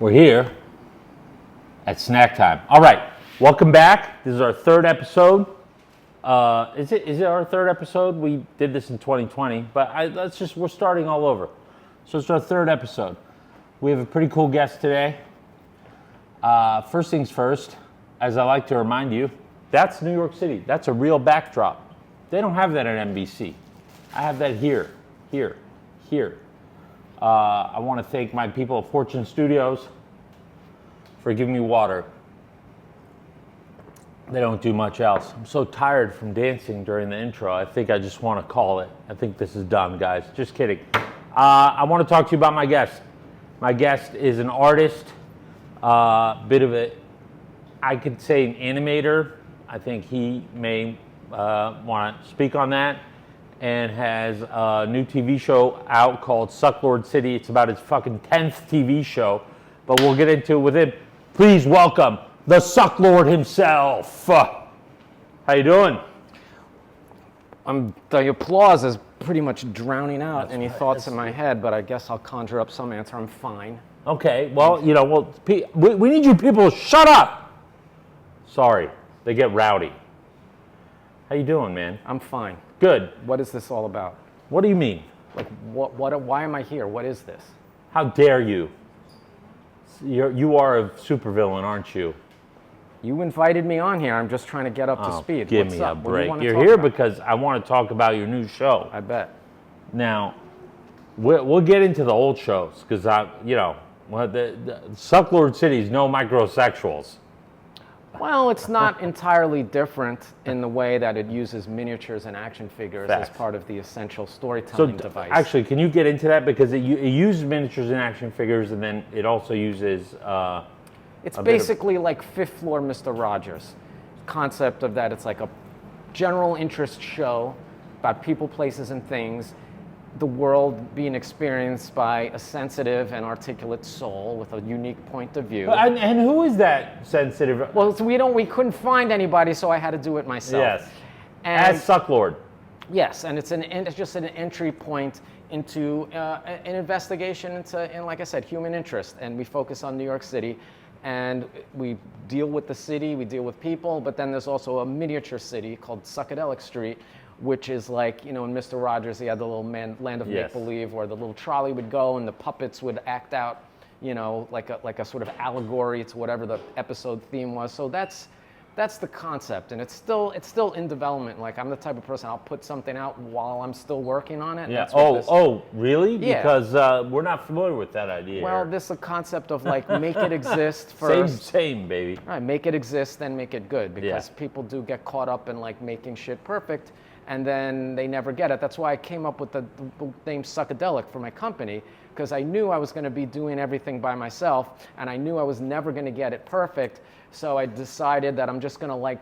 We're here at snack time. All right, welcome back. This is our third episode. Is it our third episode? We did this in 2020, but we're starting all over. So it's our third episode. We have a pretty cool guest today. First things first, as I like to remind you, that's New York City. That's a real backdrop. They don't have that at NBC. I have that here. I want to thank my people at Fortune Studios for giving me water. They don't do much else. I'm so tired from dancing during the intro. I think I just want to call it. I think this is done, guys. Just kidding. I want to talk to you about my guest. My guest is an artist, I could say an animator. I think he may want to speak on that, and has a new TV show out called Sucklord City. It's about his fucking 10th TV show, but we'll get into it with him. Please welcome the Sucklord himself. How you doing? The applause is pretty much drowning out any thoughts in my head, but I guess I'll conjure up some answer. I'm fine. Okay, well, we need you people to shut up. Sorry, they get rowdy. How you doing, man? I'm fine. Good. What is this all about? What do you mean? Like, why am I here? What is this? How dare you? You are a supervillain, aren't you? You invited me on here. I'm just trying to get up to speed. Give What's me up? a What do you break. wanna You're talk here about? because I want to talk about your new show. I bet. Now, we'll get into the old shows because the Sucklord City is no microsexuals. Well, it's not entirely different in the way that it uses miniatures and action figures Facts. as part of the essential So storytelling device. actually, can you get into that? Because it uses miniatures and action figures, and then it also uses... It's basically like Fifth Floor Mr. Rogers. Concept of that, it's like a general interest show about people, places, and things. The world being experienced by a sensitive and articulate soul with a unique point of view. And who is that sensitive? Well, so we couldn't find anybody, so I had to do it myself. Yes. And As Sucklord. yes, and it's just an entry point into an investigation into, like I said, human interest. And we focus on New York City, and we deal with the city, we deal with people, but then there's also a miniature city called Suckadelic Street, which is like, in Mr. Rogers, he had the little land of make-believe where the little trolley would go and the puppets would act out, like a sort of allegory to whatever the episode theme was. So that's the concept, and it's still in development. Like, I'm the type of person, I'll put something out while I'm still working on it. Yeah. That's Really? Yeah. Because we're not familiar with that idea. Well, this is a concept of like, make it exist first. Same, baby. All right, make it exist, then make it good, because people do get caught up in like making shit perfect, and then they never get it. That's why I came up with the name Suckadelic for my company, because I knew I was going to be doing everything by myself, and I knew I was never going to get it perfect. So I decided that I'm just going to like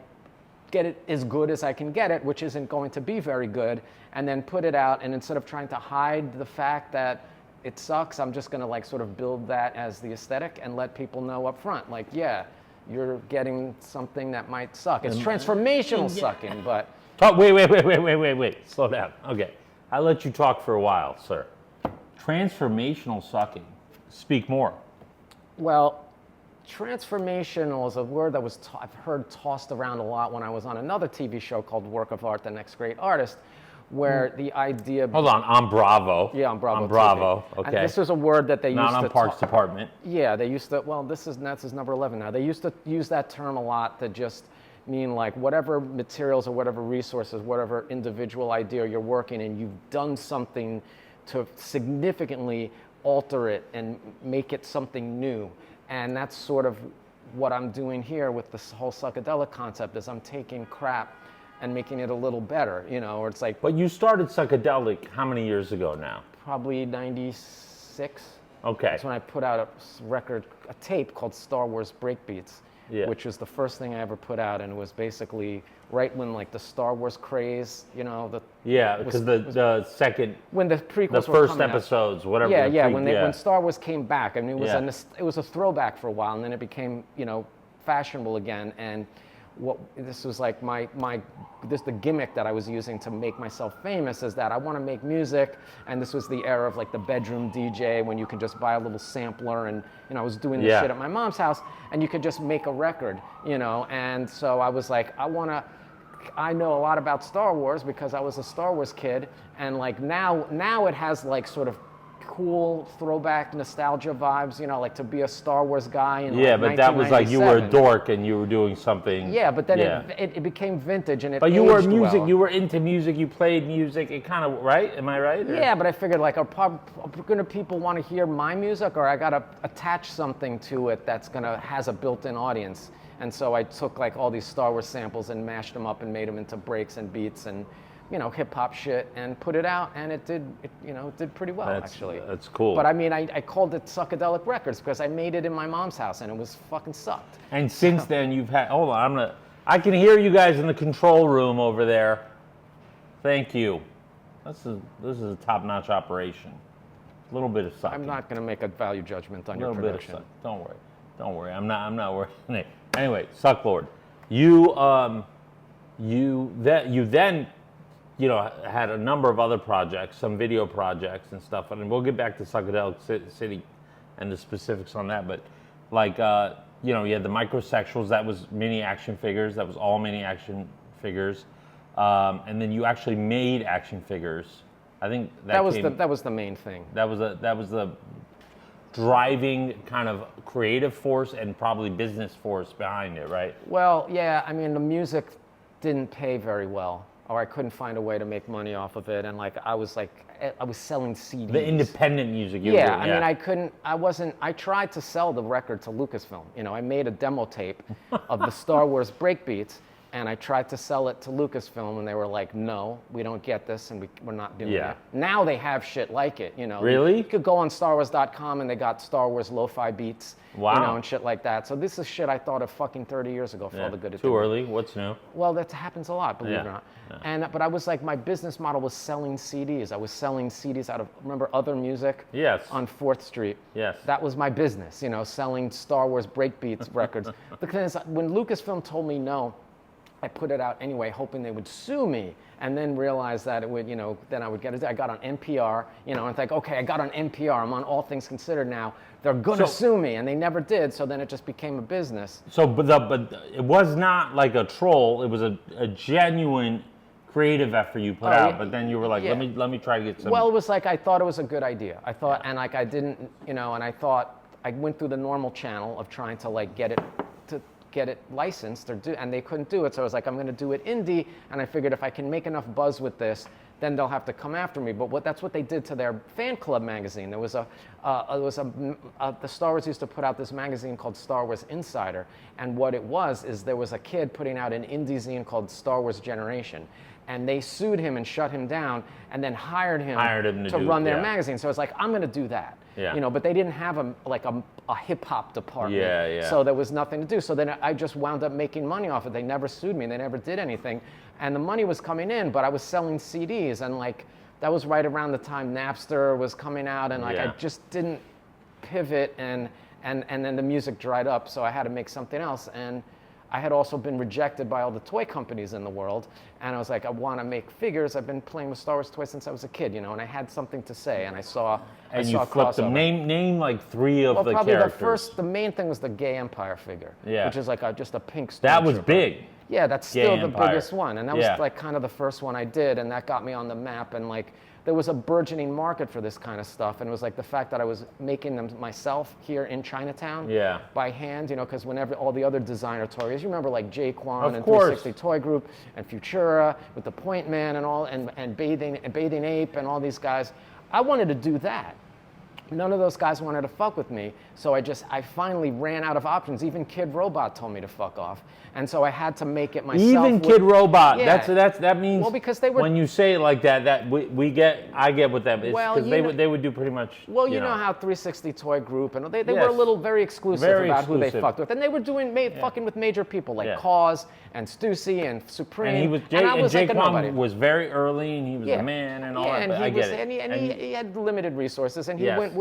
get it as good as I can get it, which isn't going to be very good, and then put it out. And instead of trying to hide the fact that it sucks, I'm just going to like sort of build that as the aesthetic and let people know up front, like, yeah, you're getting something that might suck. It's transformational sucking, but... Oh, wait. Slow down. Okay. I'll let you talk for a while, sir. Transformational sucking. Speak more. Well, transformational is a word that I've heard tossed around a lot when I was on another TV show called Work of Art, The Next Great Artist, where the idea... Hold on, on Bravo. Yeah, on Bravo. On Bravo, TV. okay. And this was a word that they used to... Not on Parks Department. Yeah, they used to... Well, that's number 11 now. They used to use that term a lot to just mean like whatever materials or whatever resources, whatever individual idea you're working in, you've done something to significantly alter it and make it something new. And that's sort of what I'm doing here with this whole Suckadelic concept, is I'm taking crap and making it a little better, or it's like... But you started Suckadelic how many years ago now? Probably 96. Okay. That's when I put out a tape called Star Wars Breakbeats, which was the first thing I ever put out, and it was basically right when like the Star Wars craze, because the second, when the prequels, the first episodes, whatever. When Star Wars came back, I mean, it was a throwback for a while, and then it became fashionable again. And this was like the gimmick that I was using to make myself famous, is that I want to make music, and this was the era of like the bedroom DJ when you could just buy a little sampler, and I was doing this shit at my mom's house, and you could just make a record, and so I was like, I know a lot about Star Wars because I was a Star Wars kid, and like now it has like sort of cool throwback nostalgia vibes, like to be a Star Wars guy in but that was like you were a dork and you were doing something. Yeah, but then it became vintage and it. But you were aged music. well. You were into music. You played music. It kind of right. Am I right? Or? Yeah, but I figured like, are gonna people want to hear my music, or I gotta attach something to it that's has a built-in audience? And so I took like all these Star Wars samples and mashed them up and made them into breaks and beats and hip hop shit, and put it out, and it did pretty well, actually. That's cool. But I mean, I called it Suckadelic Records because I made it in my mom's house, and it was fucking sucked. And since then, you've had. Hold on, I can hear you guys in the control room over there. Thank you. This is a top-notch operation. A little bit of sucking. I'm not going to make a value judgment on your production. Bit of suck. Don't worry. I'm not worried. Anyway, Sucklord, you then. Had a number of other projects, some video projects and stuff, and we'll get back to Suckadelic City and the specifics on that. But like, you had the microsexuals. That was mini action figures. That was all mini action figures, and then you actually made action figures. I think that was the main thing. That was the driving kind of creative force and probably business force behind it, right? Well, yeah. I mean, the music didn't pay very well, or I couldn't find a way to make money off of it, and like I was selling CDs. The independent music you were doing. I tried to sell the record to Lucasfilm. I made a demo tape of the Star Wars breakbeats, and I tried to sell it to Lucasfilm, and they were like, no, we don't get this, and we're not doing it. Now they have shit like it, Really? You could go on StarWars.com, and they got Star Wars lo-fi beats, and shit like that. So this is shit I thought of fucking 30 years ago for all the good it did. Too early? What's new? Well, that happens a lot, believe it or not. Yeah. But I was like, my business model was selling CDs. I was selling CDs out of, remember Other Music? Yes. On 4th Street. Yes. That was my business, selling Star Wars breakbeats records. Because when Lucasfilm told me no, I put it out anyway, hoping they would sue me, and then realized that it would, then I would get it. I got on NPR, and it's like, okay, I got on NPR. I'm on All Things Considered now. They're gonna sue me, and they never did. So then it just became a business. So, but it was not like a troll. It was a genuine creative effort you put out. But then you were like, let me try to get some. Well, it was like I thought it was a good idea. I thought, and like I didn't, and I thought I went through the normal channel of trying to like get it licensed and they couldn't do it. So I was like, I'm going to do it indie, and I figured if I can make enough buzz with this, then they'll have to come after me. But that's what they did to their fan club magazine. There was the Star Wars used to put out this magazine called Star Wars Insider, and what it was is there was a kid putting out an indie zine called Star Wars Generation, and they sued him and shut him down, and then hired him to run their magazine. So I was like, I'm going to do that. Yeah. But they didn't have a hip hop department. Yeah. So there was nothing to do. So then I just wound up making money off it. They never sued me. They never did anything. And the money was coming in, but I was selling CDs, and like that was right around the time Napster was coming out, and like I just didn't pivot, and then the music dried up, so I had to make something else. And I had also been rejected by all the toy companies in the world, and I was like, I want to make figures. I've been playing with Star Wars toys since I was a kid, and I had something to say, and I saw you flipped them. Name like 3 of the characters. The main thing was the Gay Empire figure, which is like just a pink stormtrooper. That was big. Yeah, that's still the biggest one, and that was like kind of the first one I did, and that got me on the map, and like there was a burgeoning market for this kind of stuff, and it was like the fact that I was making them myself here in Chinatown by hand, because whenever all the other designer toys, you remember like Jaquan and 360 Toy Group and Futura with the Point Man and all, and Bathing Ape and all these guys, I wanted to do that. None of those guys wanted to fuck with me, so I finally ran out of options. Even Kid Robot told me to fuck off, and so I had to make it myself. Even Kid Robot, that means. Well, because they were. When you say it like that, I get what that is. Well, they would do pretty much. Well, you know how 360 Toy Group and they were a little very exclusive about who they fucked with, and they were fucking with major people like Cause and Stussy and Supreme. And Jaquan was very early, and he was a man and all that. And he had limited resources, and he went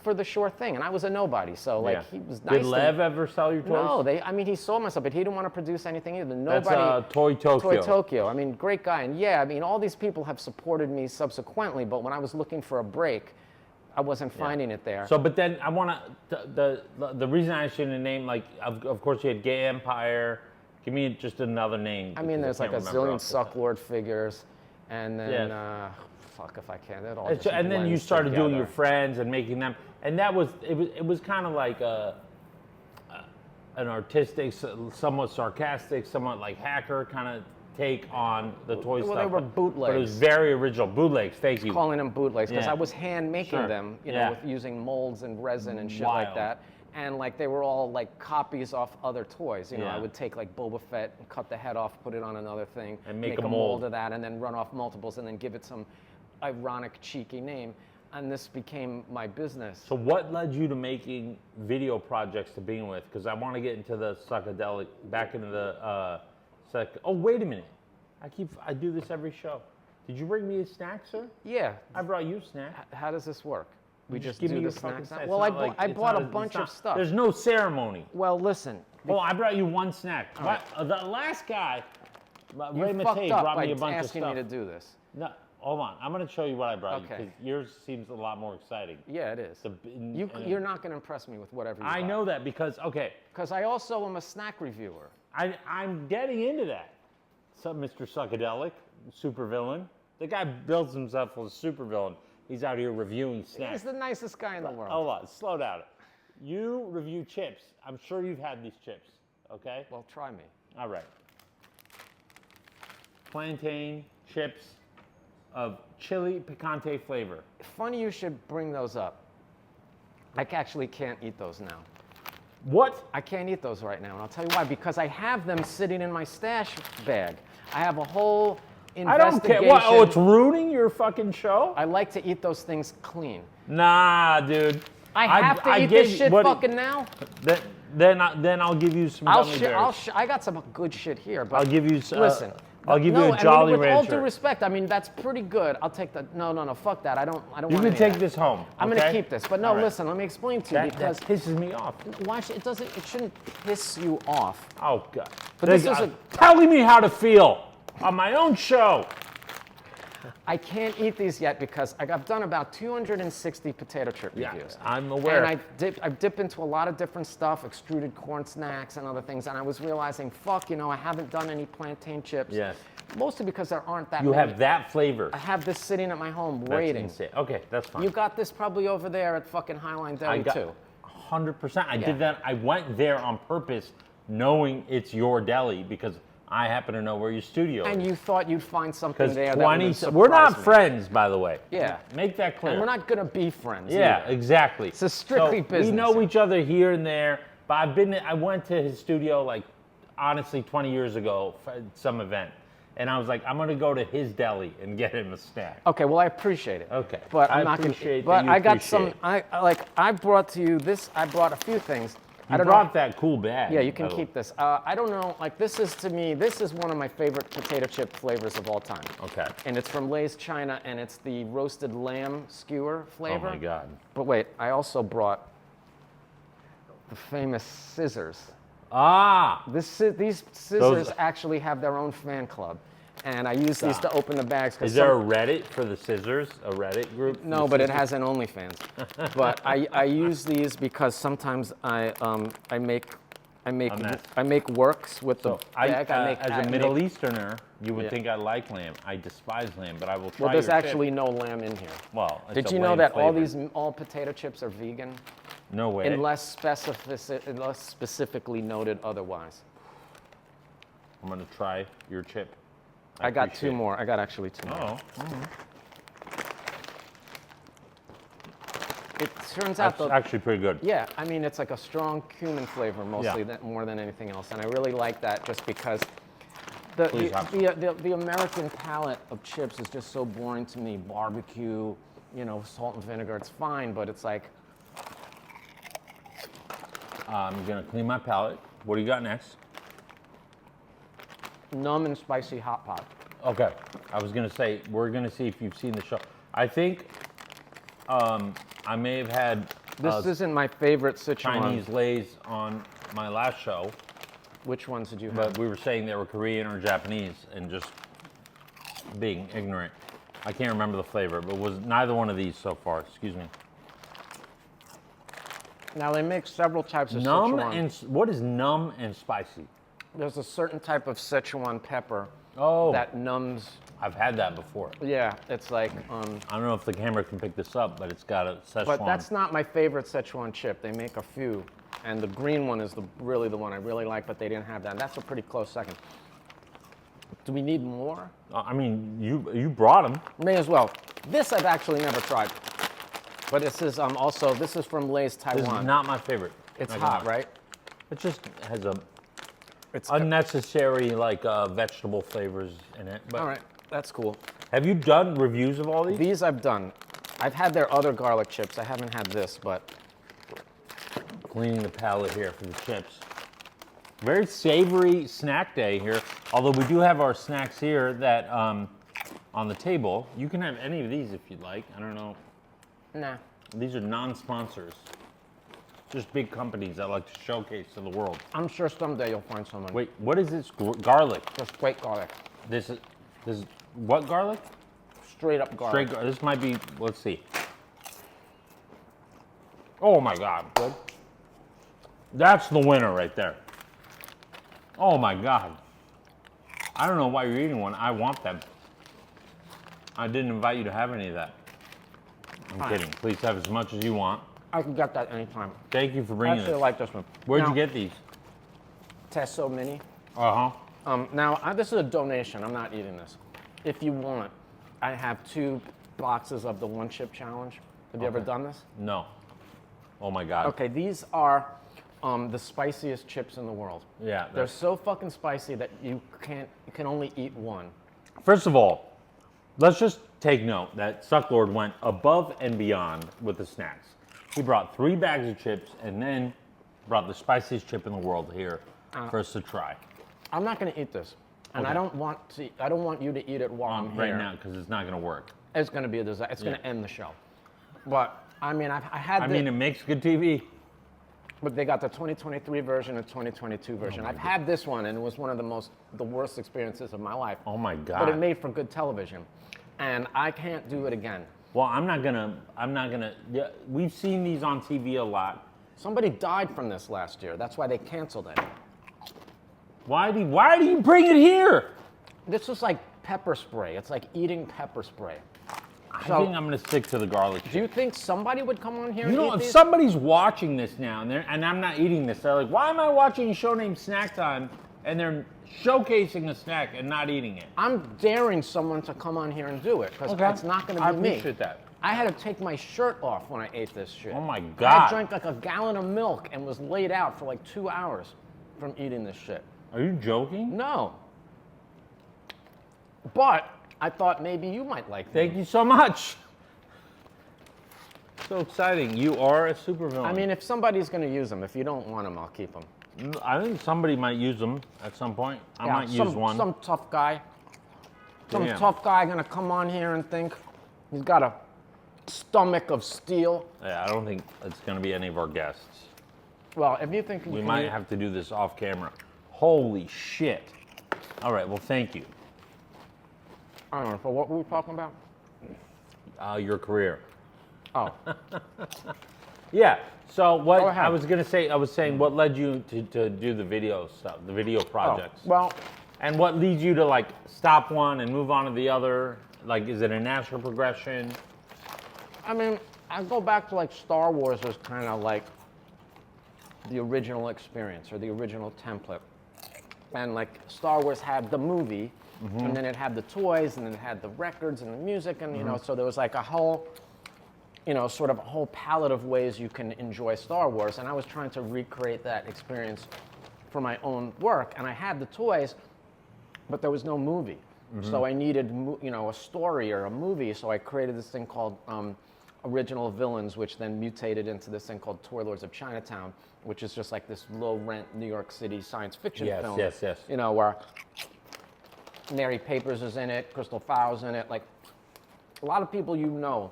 for the sure thing, and I was a nobody. So like Yeah. he was nice. Did Lev ever sell your toys? No, I mean, he saw my stuff, but he didn't want to produce anything either. That's Nobody. Toy Tokyo. Toy Tokyo. I mean, great guy. And yeah, I mean, all these people have supported me subsequently, but when I was looking for a break, I wasn't finding it there. So, but then I want to, the reason I asked you the name, like, of course you had Gay Empire. Give me just another name. I mean, there's like a can't remember zillion off the top. Sucklord figures, and then, fuck if I can, that all just And then you blends started doing together. your friends and making them, and that was, it was kind of like an artistic, somewhat sarcastic, somewhat like hacker kind of take on the toy stuff. Well, they were bootlegs. But it was very original. Bootlegs, thank you. Calling them bootlegs, because Yeah. I was hand making Sure. them, you Yeah. know, with using molds and resin and shit Wild. like that. And like they were all like copies off other toys. You know, Yeah. I would take like Boba Fett and cut the head off, put it on another thing, And make a mold mold of that, and then run off multiples, and then give it some ironic, cheeky name. And this became my business. So what led you to making video projects to begin with? Because I want to get into the Suckadelic, back into the, oh, wait a minute. I do this every show. Did you bring me a snack, sir? Yeah. I brought you a snack. How does this work? We just give do me the your fucking snacks snack. now? It's Well, not I it's bought not- a it's bunch not- of stuff. There's no ceremony. Well, listen. Well, I brought you one snack. The last guy, You Ray fucked Matei, up brought by me a bunch of asking stuff. me to do this. No, hold on. I'm going to show you what I brought you Okay. because yours seems a lot more exciting. Yeah, it is. You're not going to impress me with whatever you I buy. know that because, okay, Because I also am a snack reviewer. I'm getting into that. So, Mr. Suckadelic, supervillain. The guy builds himself as a supervillain. He's out here reviewing snacks. He's the nicest guy in the world. Hold on, slow down. You review chips. I'm sure you've had these chips, okay? Well, try me. All right. Plantain chips of chili picante flavor. Funny you should bring those up. I actually can't eat those now. What? I can't eat those right now, and I'll tell you why. Because I have them sitting in my stash bag. I have a whole I don't care. investigation. What? Oh, it's ruining your fucking show? I like to eat those things clean. Nah, dude. I have to eat give this you- shit what- fucking now. Then I'll give you some gummy bears. I got some good shit here, but I'll give you. listen. I'll give no, you a Jolly with all Rancher. due respect, I mean that's pretty good. I'll take the. No, fuck that. I don't You want can any take of that. this home. I'm okay? gonna keep this, but no, All right. listen. Let me explain to you That because pisses me off. why should, it doesn't. It shouldn't piss you off. Oh God. But this is telling me how to feel on my own show. I can't eat these yet because I've done about 260 potato chip reviews. I'm aware. And I dip into a lot of different stuff, extruded corn snacks and other things, and I was realizing, fuck, I haven't done any plantain chips. Yes. Mostly because there aren't that You many. have that flavor. I have this sitting at my home That's waiting. insane. Okay, that's fine. You got this probably over there at fucking Highline I Deli got too. 100%. I Yeah. did that. I went there on purpose, knowing it's your deli because I happen to know where your studio And is. you thought you'd find something Because there that 20. would We're not surprise me. friends, by the way. Yeah. Make that clear. And we're not gonna be friends. Yeah, either. exactly. It's a strictly so business. We know each other here and there, but I went to his studio like honestly 20 years ago for some event, and I was like, I'm gonna go to his deli and get him a snack. Okay, well I appreciate it. Okay. But I I'm not gonna. appreciate that But you I got appreciate some. I brought to you this. I brought a few things. You I don't brought know. that cool bag. Yeah, you can by the way. keep this. I don't know. Like this is to me. This is one of my favorite potato chip flavors of all time. Okay. And it's from Lay's China, and it's the roasted lamb skewer flavor. Oh my God. But wait, I also brought the famous scissors. Ah. These scissors actually have their own fan club, and I use these to open the bags. Is there a Reddit for the scissors? A Reddit group? for No, the but it scissors? has an OnlyFans. But I use these because sometimes I make works with the So bag. as a Middle Easterner, you would think I like lamb. I despise lamb, but I will try. Well, there's your chip. actually no lamb in here. Well, it's Did a you know lamb that flavor. all potato chips are vegan, No way. unless specifically noted otherwise? I'm gonna try your chip. I got appreciate two it. more. I got actually two more. Oh, It turns out that's though. actually pretty good. Yeah, I mean it's like a strong cumin flavor mostly, Yeah. more than anything else, and I really like that just because Please have some. the American palate of chips is just so boring to me. Barbecue, salt and vinegar, it's fine, but it's like I'm gonna clean my palate. What do you got next? numb and spicy hot pot. Okay, I was gonna say we're gonna see if you've seen the show. I think I may have had This isn't my favorite Sichuan. Chinese Lays on my last show, Which ones did you have? but we were saying they were Korean or Japanese and just being ignorant. I can't remember the flavor, but it was neither one of these so far. Excuse me. Now they make several types of Numb Sichuan. and what is numb and spicy? There's a certain type of Sichuan pepper Oh, that numbs. I've had that before. Yeah, it's like. I don't know if the camera can pick this up, but it's got a Szechuan. But that's not my favorite Sichuan chip. They make a few, and the green one is really the one I really like. But they didn't have that. And that's a pretty close second. Do we need more? I mean, you brought them. May as well. This I've actually never tried. But this is this is from Lay's Taiwan. This is not my favorite. It's Not hot, gonna lie. right? It just has a It's unnecessary vegetable flavors in it. But all right. That's cool. have you done reviews of all these? These I've done. I've had their other garlic chips. I haven't had this, but Cleaning the palate here for the chips. Very savory snack day here. Although we do have our snacks here that on the table. You can have any of these if you'd like. I don't know. nah. These are non-sponsors. Just big companies that like to showcase to the world. I'm sure someday you'll find someone. Wait, what is this? Garlic. Just straight garlic. This is what garlic? Straight up garlic. This might be. Let's see. Oh my God! Good. That's the winner right there. Oh my God! I don't know why you're eating one. I want them. I didn't invite you to have any of that. I'm Fine. kidding. Please have as much as you want. I can get that anytime. Thank you for I bringing actually this. like this one. Where'd Now, you get these? Tesso Mini. Uh huh. This is a donation. I'm not eating this. If you want, I have 2 boxes of the One Chip Challenge. Have you ever done this? No. Oh my God. Okay, these are the spiciest chips in the world. Yeah. They're so fucking spicy that you can only eat one. First of all, let's just take note that Sucklord went above and beyond with the snacks. He brought 3 bags of chips and then brought the spiciest chip in the world here for us to try. I'm not going to eat this, and Okay. I don't want you to eat it while I'm Right here. now, because it's not going to work. It's going to be a disaster. It's going to end the show. But I mean, I I mean, it makes good TV. but they got the 2023 version and 2022 version. I've had this one, and it was one of the worst experiences of my life. Oh my God. But it made for good television, and I can't do it again. Well, I'm not gonna. Yeah, we've seen these on TV a lot. Somebody died from this last year. That's why they canceled it. Why do you bring it here? This was like pepper spray. It's like eating pepper spray. I So- think I'm gonna stick to the garlic. Do you think somebody would come on here You and know, eat if these? somebody's watching this now and I'm not eating this, they're like, why am I watching a show named Snack Time and they're showcasing a snack and not eating it? I'm daring someone to come on here and do it because it's not going to be I me. appreciate that. I had to take my shirt off when I ate this shit. Oh my I God. drank like a gallon of milk and was laid out for like 2 hours from eating this shit. Are you joking? No. But I thought maybe you might like them. Thank you so much. So exciting. You are a supervillain. I mean, if somebody's going to use them, if you don't want them, I'll keep them. I think somebody might use them at some point. I might use one. Some tough guy. Some Damn. tough guy going to come on here and think he's got a stomach of steel. Yeah, I don't think it's going to be any of our guests. Well, if you think We might have to do this off camera. Holy shit. All right, well, thank you. I don't know, for what were we talking about? Your career. Oh. Yeah. So what Go ahead. I was gonna say, I was saying, what led you to do the video stuff, the video projects, Well, and what leads you to like stop one and move on to the other? Like, is it a natural progression? I mean, I go back to like Star Wars was kind of like the original experience or the original template. And like Star Wars had the movie, and then it had the toys, and then it had the records and the music, and you know, so there was like a whole, you know, sort of a whole palette of ways you can enjoy Star Wars. And I was trying to recreate that experience for my own work. And I had the toys, but there was no movie. So I needed, you know, a story or a movie. So I created this thing called Original Villains, which then mutated into this thing called Toy Lords of Chinatown, which is just like this low-rent New York City science fiction film. Yes. You know, where Mary Papers is in it, Crystal Fowles in it. Like, a lot of people you know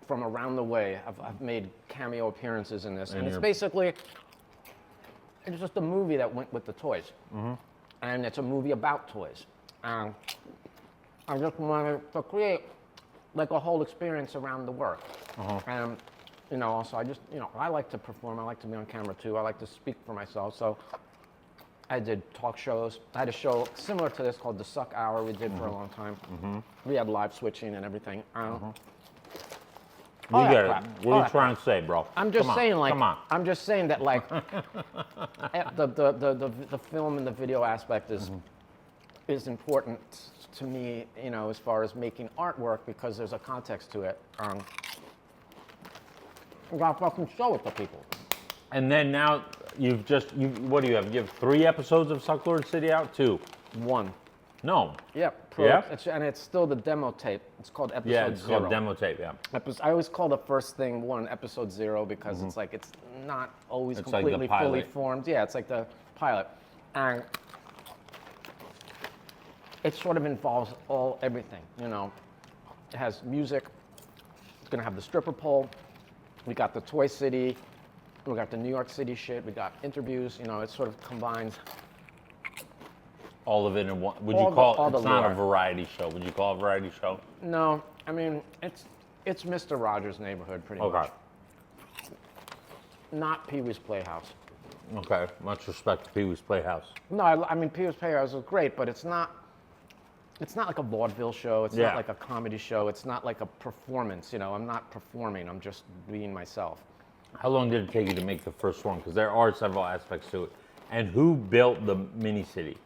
from around the way. I've made cameo appearances in this, and it's you're- basically, it's just a movie that went with the toys. And it's a movie about toys. I just wanted to create like a whole experience around the work. And, you know, also I like to perform. I like to be on camera too. I like to speak for myself. So I did talk shows. I had a show similar to this called the Suck Hour we did for a long time. We had live switching and everything. You all that get it. crap. What All are you that trying to say, bro? I'm just Come on, saying, like, come on. I'm just saying that, like, the film and the video aspect is important to me, you know, as far as making artwork because there's a context to it. You gotta fucking show it to people. And then now what do you have? You have 3 episodes of Sucklord City out? 2? 1. No. Yep. Yeah? And it's still the demo tape. It's called episode Yeah, it's 0. called demo tape, yeah. I always call the first thing 1 episode 0 because it's like it's not always It's like the completely fully pilot. formed. Yeah, it's like the pilot, and it sort of involves everything. You know, it has music. It's gonna have the stripper pole. We got the Toy City. We got the New York City shit. We got interviews. You know, it sort of combines. All of it in one. Would All you the- call all it? the It's not a lore. variety show. Would you call it a variety show? No, I mean it's Mr. Rogers' Neighborhood pretty Okay. much. Not Pee Wee's Playhouse. Okay. Much respect to Pee Wee's Playhouse. No, I mean Pee Wee's Playhouse was great, but it's not like a vaudeville show. It's Yeah. not like a comedy show. It's not like a performance. You know, I'm not performing. I'm just being myself. How long did it take you to make the first one? Because there are several aspects to it. And who built the mini city?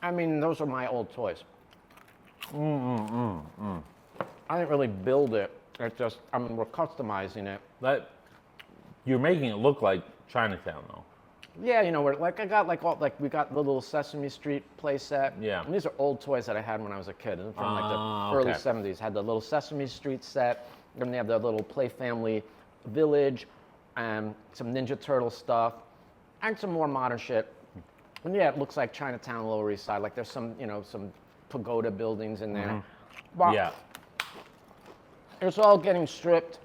I mean, those are my old toys. I didn't really build it. It's just, I mean, we're customizing it. You're making it look like Chinatown, though. Yeah, you know, we got the little Sesame Street play set. Yeah. And these are old toys that I had when I was a kid. From like Ah, the early okay. 70s. Had the little Sesame Street set. Then they have the little Play Family Village, and some Ninja Turtle stuff, and some more modern shit. And yeah, it looks like Chinatown, Lower East Side. Like there's some, you know, some pagoda buildings in there. But Yeah. it's all getting stripped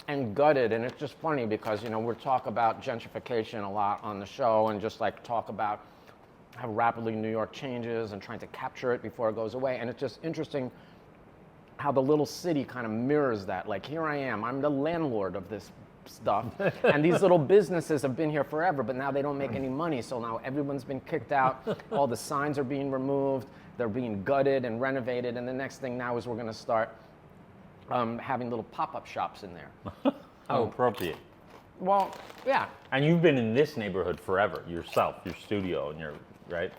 and gutted, and it's just funny because, you know, we're talk about gentrification a lot on the show and just like talk about how rapidly New York changes and trying to capture it before it goes away. And it's just interesting how the little city kind of mirrors that. Like, here I am, I'm the landlord of this stuff, and these little businesses have been here forever, but now they don't make any money, so now everyone's been kicked out, all the signs are being removed, they're being gutted and renovated, and the next thing now is we're going to start having little pop-up shops in there. How appropriate. Well, yeah. And you've been in this neighborhood forever, yourself, your studio, and your, right?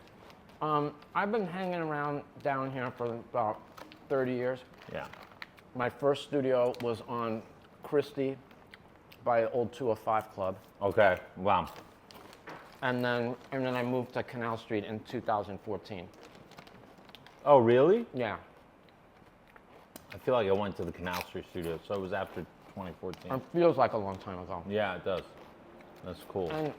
I've been hanging around down here for about 30 years. Yeah. My first studio was on Christie by Old 205 Club. Okay. Wow. And then I moved to Canal Street in 2014. Oh, really? Yeah. I feel like I went to the Canal Street studio, so it was after 2014. It feels like a long time ago. Yeah, it does. That's cool. And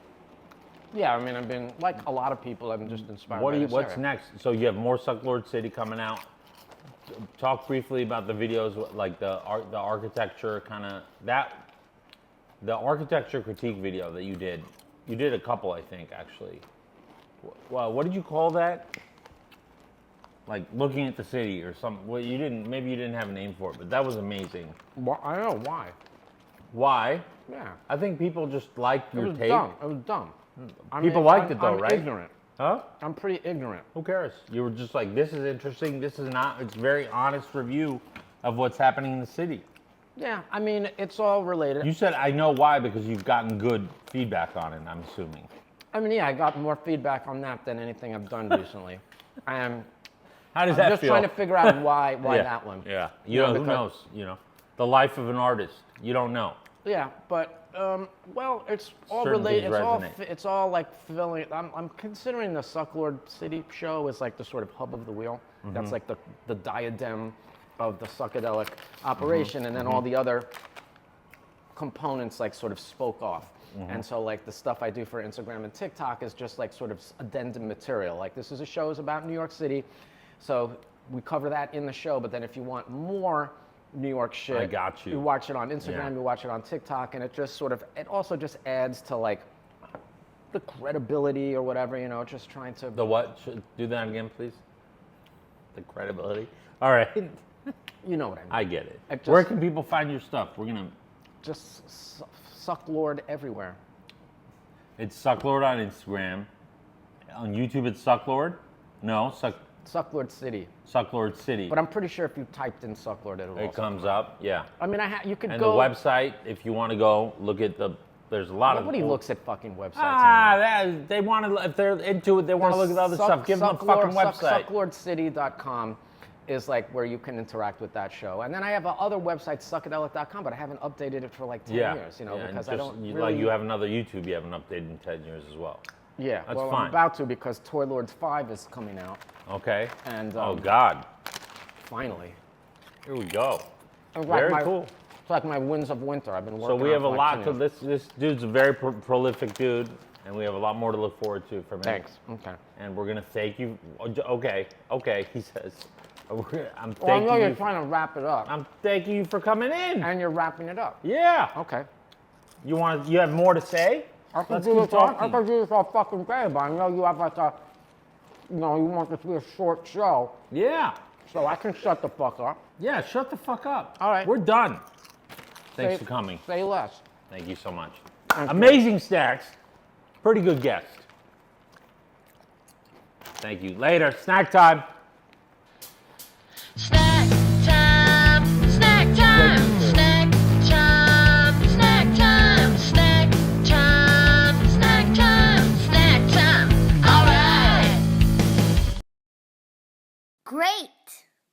yeah, I mean, I've been, like a lot of people, I've been just inspired What by are you? this What's area. next? So you have more Sucklord City coming out. Talk briefly about the videos, like the architecture, kind of that. The architecture critique video that you did. You did a couple, I think, actually. Well, what did you call that? Like looking at the city or something. Well, you didn't. Maybe you didn't have a name for it, but that was amazing. Well, I don't know why. Why? Yeah. I think people just liked It your was take. dumb. It was dumb. I People mean, liked it though, I'm right? ignorant. Huh? I'm pretty ignorant. Who cares? You were just like, this is interesting. This is not. It's very honest review of what's happening in the city. Yeah, I mean, it's all related. You said I know why because you've gotten good feedback on it. I'm assuming. I mean, yeah, I got more feedback on that than anything I've done recently. How does I'm that just feel? trying to figure out why Yeah. that one. Yeah. You You know, know, who because- knows? You know, the life of an artist. You don't know. Yeah, but well, it's all Certain related. things resonate. It's all like filling. I'm considering the Sucklord City show as like the sort of hub of the wheel. Mm-hmm. That's like the diadem of the Suckadelic operation, Mm-hmm. and then all the other components like sort of spoke off. Mm-hmm. And so like the stuff I do for Instagram and TikTok is just like sort of addendum material. Like this is a show is about New York City, so we cover that in the show. But then if you want more New York shit. I got you. You watch it on Instagram, Yeah. you watch it on TikTok, and it also just adds to like the credibility or whatever, just trying to. The what? Do that again, please. The credibility. All right. You know what I mean. I get it. Just- Where can people find your stuff? We're gonna. Just Sucklord everywhere. It's Sucklord on Instagram. On YouTube, it's Sucklord. No, Sucklord City. Sucklord City. But I'm pretty sure if you typed in Sucklord, it'll It also comes up. Yeah. I mean, you could And go. the website, if you want to go look at the. There's a lot of. Nobody looks at fucking websites. They want to. If they're into it, they want to look at other stuff. Give them a fucking website. Sucklordcity.com is like where you can interact with that show. And then I have other website, Suckadelic.com, but I haven't updated it for like 10 years, because I don't really... Like you have another YouTube you haven't updated in 10 years as well. Yeah, That's well, fine. I'm about to because Toy Lords 5 is coming out. Okay. And oh, God. finally. Here we go. It's like Very cool. It's like my Winds of Winter. I've been working on So we have a for like lot 10 to... years. This dude's a very prolific dude, and we have a lot more to look forward to from him. Thanks. Okay. And we're going to thank you... Okay, he says... I'm Well, I know thanking you're you. trying to wrap it up. I'm thanking you for coming in. And you're wrapping it up. Yeah. Okay. You have more to say? Let's keep I talking. could do this all fucking day, but I know you have like you want this to be a short show, Yeah. so I can shut the fuck up. Yeah, shut the fuck up. All right. We're done. Thanks Say- for coming. Say less. Thank you so much. Thank you. Amazing snacks. Pretty good guest. Thank you. Later. Snack time.